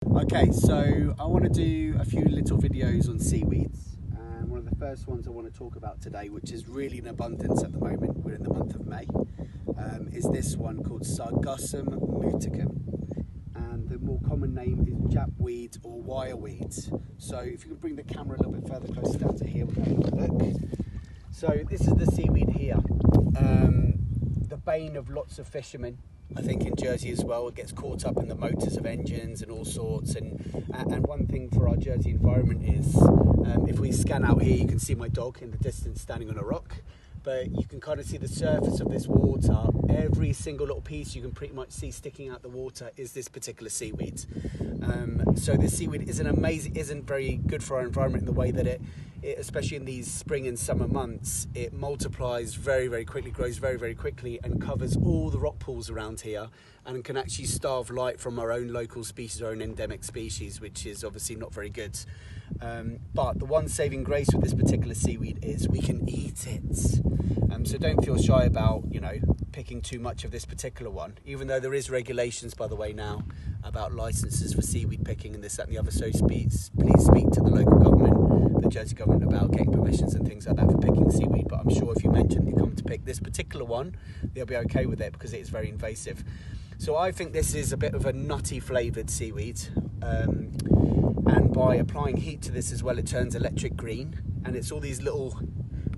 Okay, so I want to do a few little videos on seaweeds, and one of the first ones I want to talk about today, which is really in abundance at the moment, we're in the month of May, is this one called Sargassum muticum, and the more common name is japweed or wireweed. So if you can bring the camera a little bit further close down to here, we'll have a look. So this is the seaweed here, the bane of lots of fishermen. I think in Jersey as well, it gets caught up in the motors of engines and all sorts. And one thing for our Jersey environment is, if we scan out here, you can see my dog in the distance standing on a rock. But you can kind of see the surface of this water. Every single little piece you can pretty much see sticking out the water is this particular seaweed. So this seaweed isn't very good for our environment in the way that it, especially in these spring and summer months, it multiplies very, very quickly, grows very, very quickly, and covers all the rock pools around here, and can actually starve light from our own local species, our own endemic species, which is obviously not very good. But the one saving grace with this particular seaweed is we can eat it. So don't feel shy about, picking too much of this particular one, even though there is regulations, by the way, now about licenses for seaweed picking and this, that and the other. So please speak to the local government, the Jersey government, about getting permissions and things like that for picking seaweed. But I'm sure if you mention you come to pick this particular one, they'll be okay with it because it is very invasive. So I think this is a bit of a nutty flavoured seaweed, and by applying heat to this as well, it turns electric green, and it's all these little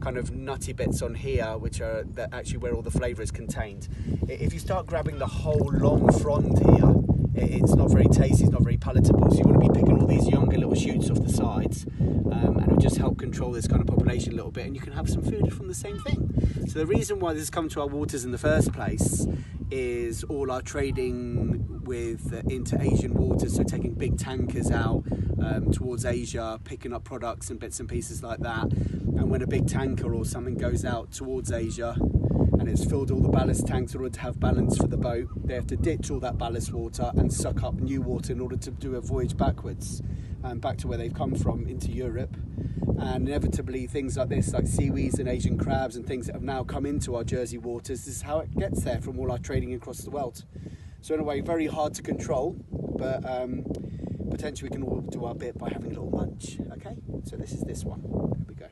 kind of nutty bits on here which are actually where all the flavour is contained. If you start grabbing the whole long frond here, it's not very tasty, it's not very palatable, so you want to be picking all these younger little shoots off the sides, and it'll just help control this kind of population a little bit, and you can have some food from the same thing. So the reason why this has come to our waters in the first place is all our trading with into Asian waters, so taking big tankers out towards Asia, picking up products and bits and pieces like that. And when a big tanker or something goes out towards Asia and it's filled all the ballast tanks in order to have balance for the boat, they have to ditch all that ballast water and suck up new water in order to do a voyage backwards, back to where they've come from into Europe. And inevitably things like this, like seaweeds and Asian crabs and things that have now come into our Jersey waters, this is how it gets there from all our trading across the world. So in a way, very hard to control, but potentially we can all do our bit by having a little munch. Okay, so this is this one. There we go.